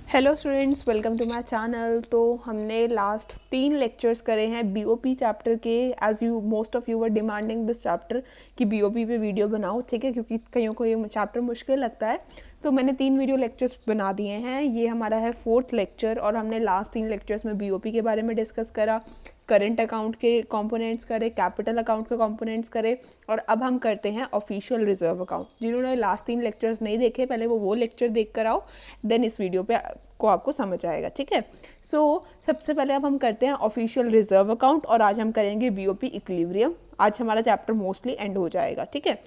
Hello students, welcome to my channel. तो हमने last 3 lectures करे हैं बीओपी चैप्टर के। As you most of you were demanding this chapter कि BOP पे वीडियो बनाओ, ठीक है, क्योंकि कईयों को ये चैप्टर मुश्किल लगता है। तो मैंने 3 वीडियो लेक्चर्स बना दिए हैं। ये हमारा है 4th लेक्चर और हमने लास्ट 3 लेक्चर्स में बीओपी के बारे में डिस्कस करा, करंट अकाउंट के कंपोनेंट्स करे, कैपिटल अकाउंट के कंपोनेंट्स करे और अब हम करते हैं ऑफिशियल रिजर्व अकाउंट। जिन्होंने लास्ट 3 लेक्चर्स नहीं देखे, पहले वो लेक्चर देख कर आओ, देन इस वीडियो पे को आपको समझ आएगा, ठीक है। सो सबसे पहले अब हम करते हैं ऑफिशियल रिजर्व अकाउंट और आज हम करेंगे बीओपी इक्विलिब्रियम। आज हमारा चैप्टर मोस्टली एंड हो जाएगा, ठीक है।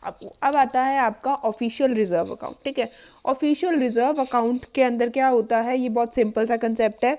अब आता है आपका ऑफिशियल रिजर्व अकाउंट, ठीक है। ऑफिशियल रिजर्व अकाउंट के अंदर क्या होता है, ये बहुत सिंपल सा कंसेप्ट है।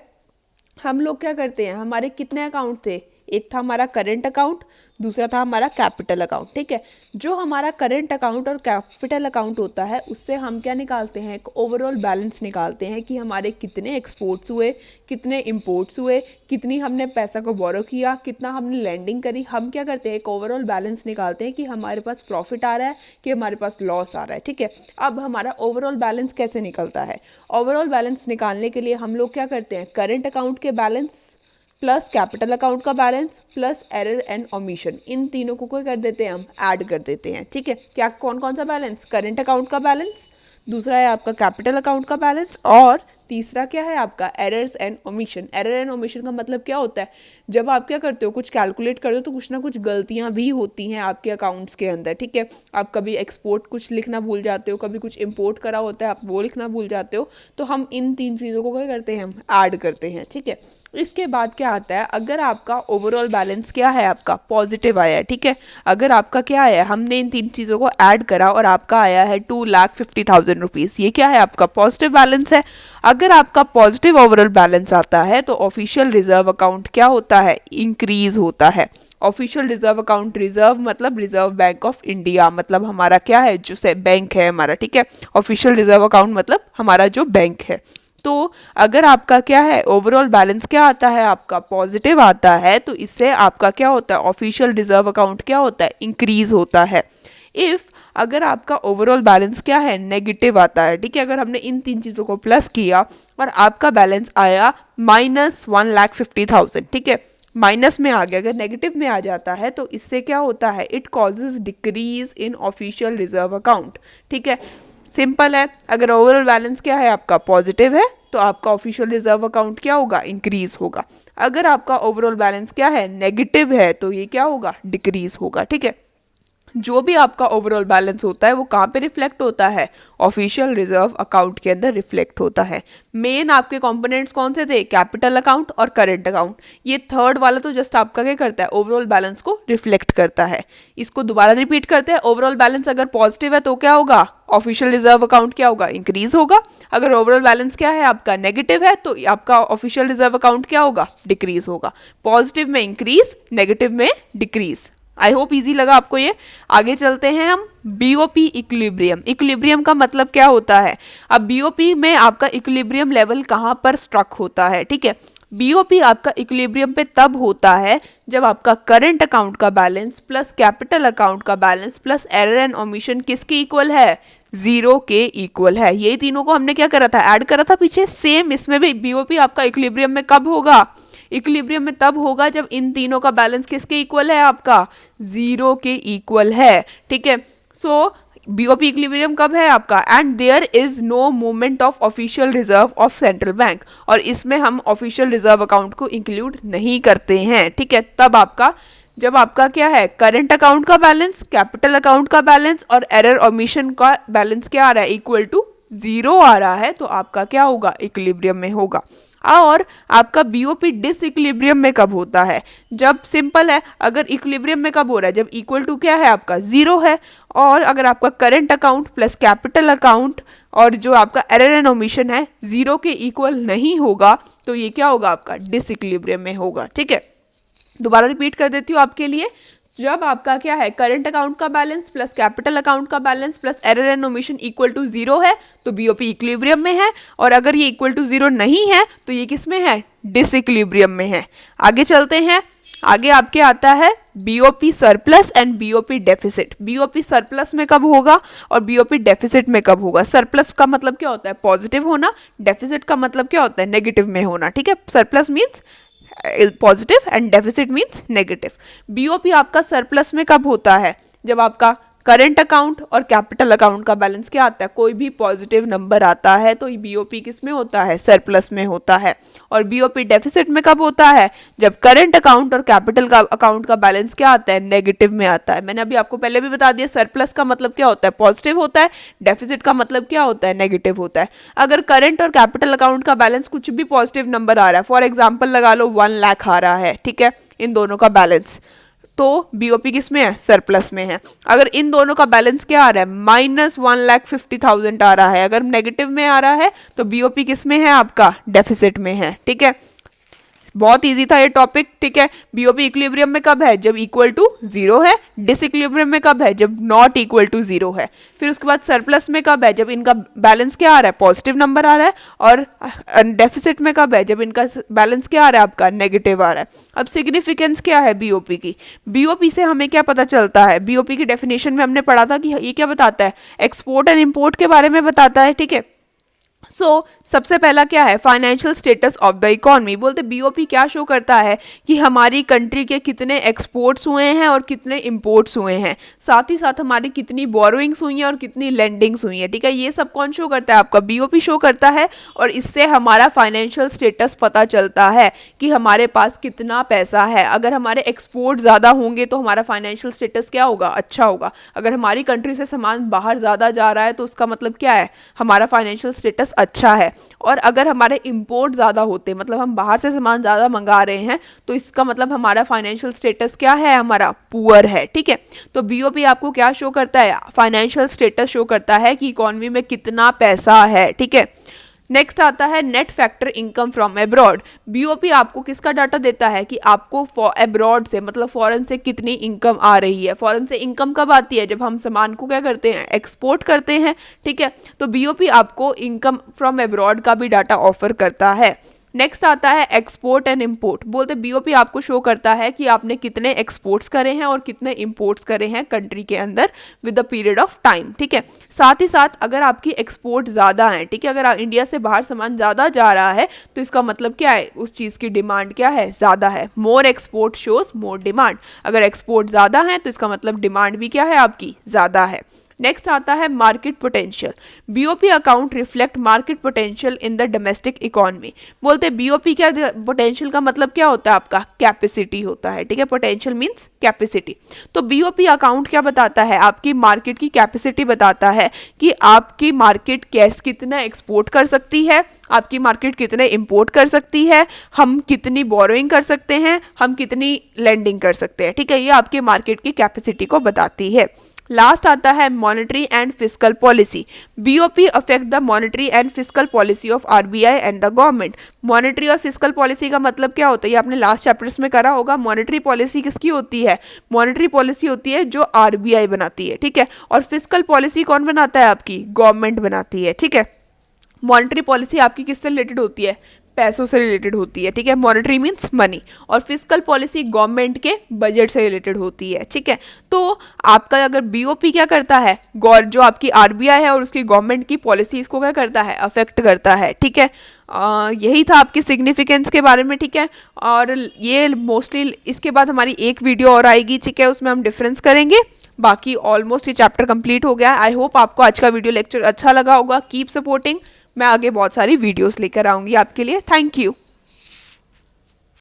हम लोग क्या करते हैं, हमारे कितने अकाउंट थे, एक था हमारा करंट अकाउंट, दूसरा था हमारा कैपिटल अकाउंट, ठीक है। जो हमारा करंट अकाउंट और कैपिटल अकाउंट होता है उससे हम क्या निकालते हैं, एक ओवरऑल बैलेंस निकालते हैं कि हमारे कितने एक्सपोर्ट्स हुए, कितने इंपोर्ट्स हुए, कितनी हमने पैसा को बोरो किया, कितना हमने लैंडिंग करी। हम क्या करते हैं, एक ओवरऑल बैलेंस निकालते हैं कि हमारे पास प्रॉफिट आ रहा है कि हमारे पास लॉस आ रहा है, ठीक है। अब हमारा ओवरऑल बैलेंस कैसे निकलता है, ओवरऑल बैलेंस निकालने के लिए हम लोग क्या करते हैं, करंट अकाउंट के बैलेंस प्लस कैपिटल अकाउंट का balance plus error and omission, इन तीनों को क्या कर देते हैं, हम ऐड कर देते हैं, ठीक है। क्या कौन कौन सा बैलेंस, करंट अकाउंट का बैलेंस, दूसरा है आपका कैपिटल अकाउंट का बैलेंस और तीसरा क्या है आपका errors and omission. Error and omission का मतलब क्या होता है, जब आप क्या करते हो, कुछ कैलकुलेट करते हो तो कुछ ना कुछ गलतियां भी होती हैं आपके अकाउंट्स के अंदर, ठीक है। आप कभी एक्सपोर्ट कुछ लिखना भूल जाते हो, कभी कुछ इंपोर्ट करा होता है आप वो लिखना भूल जाते हो, तो हम इन 3 चीज़ों को क्या करते हैं, हम ऐड करते हैं, ठीक है। इसके बाद क्या आता है, अगर आपका ओवरऑल बैलेंस क्या है, आपका पॉजिटिव आया है, ठीक है। अगर आपका क्या आया, हमने इन 3 चीज़ों को ऐड करा और आपका आया है 2,50,000 रुपीज़, ये क्या है, आपका पॉजिटिव बैलेंस है। अगर आपका पॉजिटिव ओवरऑल बैलेंस आता है तो ऑफिशियल रिजर्व अकाउंट क्या होता है, इंक्रीज होता है। ऑफिशियल रिजर्व अकाउंट, रिजर्व मतलब रिजर्व बैंक ऑफ इंडिया, मतलब हमारा क्या है, जो से बैंक है हमारा, ठीक है। ऑफिशियल रिजर्व अकाउंट मतलब हमारा जो बैंक है। तो अगर आपका क्या है, ओवरऑल बैलेंस क्या आता है, आपका पॉजिटिव आता है, तो इससे आपका क्या होता है, ऑफिशियल रिजर्व अकाउंट क्या होता है, इंक्रीज होता है। इफ अगर आपका ओवरऑल बैलेंस क्या है, नेगेटिव आता है, ठीक है, अगर हमने इन 3 चीज़ों को प्लस किया और आपका बैलेंस आया -1,50,000, ठीक है, माइनस में आ गया, अगर नेगेटिव में आ जाता है तो इससे क्या होता है, it causes decrease in official reserve account, ठीक है। सिंपल है, अगर ओवरऑल बैलेंस क्या है आपका पॉजिटिव है तो आपका ऑफिशियल रिजर्व अकाउंट क्या होगा, इंक्रीज होगा। अगर आपका ओवरऑल बैलेंस क्या है, नेगेटिव है, तो ये क्या होगा, डिक्रीज होगा, ठीक है। जो भी आपका ओवरऑल बैलेंस होता है वो कहाँ पे रिफ्लेक्ट होता है, ऑफिशियल रिजर्व अकाउंट के अंदर रिफ्लेक्ट होता है। मेन आपके कंपोनेंट्स कौन से थे, कैपिटल अकाउंट और करंट अकाउंट। ये थर्ड वाला तो जस्ट आपका क्या करता है, ओवरऑल बैलेंस को रिफ्लेक्ट करता है। इसको दोबारा रिपीट करते हैं, ओवरऑल बैलेंस अगर पॉजिटिव है तो क्या होगा, ऑफिशियल रिजर्व अकाउंट क्या होगा, इंक्रीज होगा। अगर ओवरऑल बैलेंस क्या है आपका, नेगेटिव है, तो आपका ऑफिशियल रिजर्व अकाउंट क्या होगा, डिक्रीज होगा। पॉजिटिव में इंक्रीज, नेगेटिव में डिक्रीज। आई होप इजी लगा आपको ये। आगे चलते हैं हम, बीओपी इक्विलिब्रियम। इक्विलिब्रियम का मतलब क्या होता है, अब बीओपी में आपका इक्विलिब्रियम लेवल कहाँ पर स्ट्रक होता है, ठीक है। बीओपी आपका इक्विलिब्रियम पे तब होता है जब आपका करंट अकाउंट का बैलेंस प्लस कैपिटल अकाउंट का balance plus error and omission किसके इक्वल है, 0 के इक्वल है। ये तीनों को हमने क्या करा था, ऐड करा था पीछे। सेम इसमें भी बीओपी आपका इक्विलिब्रियम में कब होगा, इक्विलिब्रियम में तब होगा जब इन तीनों का बैलेंस किसके इक्वल है, आपका 0 के इक्वल है, ठीक है। सो बीओपी इक्विलिब्रियम कब है आपका, and there is no movement of official reserve of central bank, और इसमें हम ऑफिशियल रिजर्व अकाउंट को इंक्लूड नहीं करते हैं, ठीक है। तब आपका जब आपका क्या है, करंट अकाउंट का बैलेंस, कैपिटल अकाउंट का बैलेंस और एरर ओमिशन का बैलेंस क्या आ रहा है, इक्वल टू 0 आ रहा है, तो आपका क्या होगा, इक्विलिब्रियम में होगा। और आपका बीओपी डिसइक्विलिब्रियम में कब होता है, जब सिंपल है, अगर इक्विलिब्रियम में कब हो रहा है, जब इक्वल टू क्या है आपका 0 है, और अगर आपका current account plus capital account और जो आपका एरर एंड ओमिशन है 0 के इक्वल नहीं होगा, तो ये क्या होगा, आपका डिसइक्विलिब्रियम में होगा, ठीक है। दोबारा रिपीट कर देती हूँ आपके लिए, जब आपका क्या है, करंट अकाउंट का बैलेंस प्लस कैपिटल अकाउंट का balance plus error and omission equal to 0 है तो बीओपी इक्विलिब्रियम में है, और अगर ये इक्वल टू 0 नहीं है तो ये किस में है, डिसइक्विलिब्रियम में है। आगे चलते हैं, आगे आपके आता है BOP surplus and BOP deficit. BOP surplus में कब होगा और बीओपी डेफिसिट में कब होगा। सरप्लस का मतलब क्या होता है, पॉजिटिव होना, डेफिसिट का मतलब क्या होता है, नेगेटिव में होना, ठीक है। Surplus means positive and deficit means negative. BOP आपका सरप्लस में कब होता है, जब आपका करंट अकाउंट और कैपिटल अकाउंट का बैलेंस क्या आता है, कोई भी पॉजिटिव नंबर आता है तो बीओपी किस में होता है, सरप्लस में होता है। और बीओपी डेफिसिट में कब होता है, जब करंट अकाउंट और कैपिटल का अकाउंट का बैलेंस क्या आता है, नेगेटिव में आता है। मैंने अभी आपको पहले भी बता दिया, सरप्लस का मतलब क्या होता है, पॉजिटिव होता है, डेफिसिट का मतलब क्या होता है, नेगेटिव होता है। अगर करंट और कैपिटल अकाउंट का बैलेंस कुछ भी पॉजिटिव नंबर आ रहा है, फॉर एग्जाम्पल लगा लो 1 लाख आ रहा है, ठीक है, इन दोनों का बैलेंस, तो बीओपी किस में है, सरप्लस में है। अगर इन दोनों का बैलेंस क्या आ रहा है, -1,50,000 आ रहा है, अगर नेगेटिव में आ रहा है तो बीओपी किस में है, आपका डेफिसिट में है, ठीक है। बहुत इजी था ये टॉपिक, ठीक है। बीओपी इक्विलिब्रियम में कब है, जब इक्वल टू 0 है। डिसइक्विलिब्रियम में कब है, जब नॉट इक्वल टू 0 है। फिर उसके बाद सरप्लस में कब है, जब इनका बैलेंस क्या आ रहा है, पॉजिटिव नंबर आ रहा है। और डेफिसिट में कब है, जब इनका बैलेंस क्या आ रहा है, आपका नेगेटिव आ रहा है। अब सिग्निफिकेंस क्या है बीओपी की, बीओपी से हमें क्या पता चलता है, बीओपी की डेफिनेशन में हमने पढ़ा था कि ये क्या बताता है, एक्सपोर्ट एंड इम्पोर्ट के बारे में बताता है, ठीक है। सबसे पहला क्या है, financial status of the economy. बोलते बीओपी क्या शो करता है कि हमारी कंट्री के कितने एक्सपोर्ट्स हुए हैं और कितने इंपोर्ट्स हुए हैं, साथ ही साथ हमारी कितनी बोरोइंग्स हुई हैं और कितनी लेंडिंग्स हुई हैं, ठीक है। ये सब कौन शो करता है, आपका बीओपी शो करता है। और इससे हमारा फाइनेंशियल स्टेटस पता चलता है कि हमारे पास कितना पैसा है। अगर हमारे एक्सपोर्ट ज़्यादा होंगे तो हमारा फाइनेंशियल स्टेटस क्या होगा, अच्छा होगा। अगर हमारी कंट्री से सामान बाहर ज़्यादा जा रहा है तो उसका मतलब क्या है, हमारा फाइनेंशियल स्टेटस अच्छा है। और अगर हमारे इंपोर्ट ज़्यादा होते, मतलब हम बाहर से सामान ज़्यादा मंगा रहे हैं, तो इसका मतलब हमारा फाइनेंशियल स्टेटस क्या है, हमारा पुअर है, ठीक है। तो बीओपी आपको क्या शो करता है, फाइनेंशियल स्टेटस शो करता है कि इकोनॉमी में कितना पैसा है, ठीक है। नेक्स्ट आता है net factor income from abroad. BOP आपको किसका डाटा देता है कि आपको अब्रॉड से, मतलब फॉरेन से कितनी इनकम आ रही है। फॉरेन से इनकम कब आती है, जब हम सामान को क्या करते हैं, एक्सपोर्ट करते हैं, ठीक है। तो बीओपी आपको इनकम फ्रॉम अब्रॉड का भी डाटा ऑफर करता है। नेक्स्ट आता है एक्सपोर्ट एंड इंपोर्ट। बोलते बीओपी आपको शो करता है कि आपने कितने एक्सपोर्ट्स करे हैं और कितने इंपोर्ट्स करे हैं कंट्री के अंदर with the period of time, ठीक है। साथ ही साथ अगर आपकी एक्सपोर्ट ज़्यादा है, ठीक है, अगर इंडिया से बाहर सामान ज़्यादा जा रहा है तो इसका मतलब क्या है, उस चीज़ की डिमांड क्या है, ज़्यादा है। मोर एक्सपोर्ट शोज मोर डिमांड। अगर एक्सपोर्ट ज़्यादा है तो इसका मतलब डिमांड भी क्या है, आपकी ज़्यादा है। नेक्स्ट आता है market potential. BOP account reflect market potential in the domestic economy. बोलते बीओपी क्या, पोटेंशियल का मतलब क्या होता है, आपका कैपेसिटी होता है, ठीक है। Potential means capacity. तो बीओपी अकाउंट क्या बताता है, आपकी मार्केट की कैपेसिटी बताता है कि आपकी मार्केट कितना एक्सपोर्ट कर सकती है, आपकी मार्केट कितने इंपोर्ट कर सकती है, हम कितनी बोरोइंग कर सकते हैं, हम कितनी लेंडिंग कर सकते हैं, ठीक है। ये आपके मार्केट की कैपेसिटी को बताती है। लास्ट आता है monetary and fiscal policy. BOP affect the monetary and fiscal policy of RBI and the government. Monetary और फिस्कल पॉलिसी का मतलब क्या होता है, ये आपने लास्ट चैप्टर्स में करा होगा। मॉनेटरी पॉलिसी किसकी होती है, मॉनेटरी पॉलिसी होती है जो आरबीआई बनाती है, ठीक है। और फिस्कल पॉलिसी कौन बनाता है, आपकी गवर्नमेंट बनाती है, ठीक है। मॉनेटरी पॉलिसी आपकी किससे रिलेटेड होती है, पैसों से रिलेटेड होती है, ठीक है। Monetary means money. और फिस्कल पॉलिसी गवर्नमेंट के बजट से रिलेटेड होती है, ठीक है। तो आपका अगर बीओपी क्या करता है, जो आपकी आरबीआई है और उसकी गवर्नमेंट की पॉलिसीज को क्या करता है, अफेक्ट करता है, ठीक है। यही था आपकी सिग्निफिकेंस के बारे में, ठीक है। और ये मोस्टली इसके बाद हमारी एक वीडियो और आएगी, ठीक है, उसमें हम डिफरेंस करेंगे। बाकी ऑलमोस्ट ये चैप्टर कंप्लीट हो गया है। आई होप आपको आज का वीडियो लेक्चर अच्छा लगा होगा। कीप सपोर्टिंग, मैं आगे बहुत सारी वीडियोस लेकर आऊँगी आपके लिए। Thank you.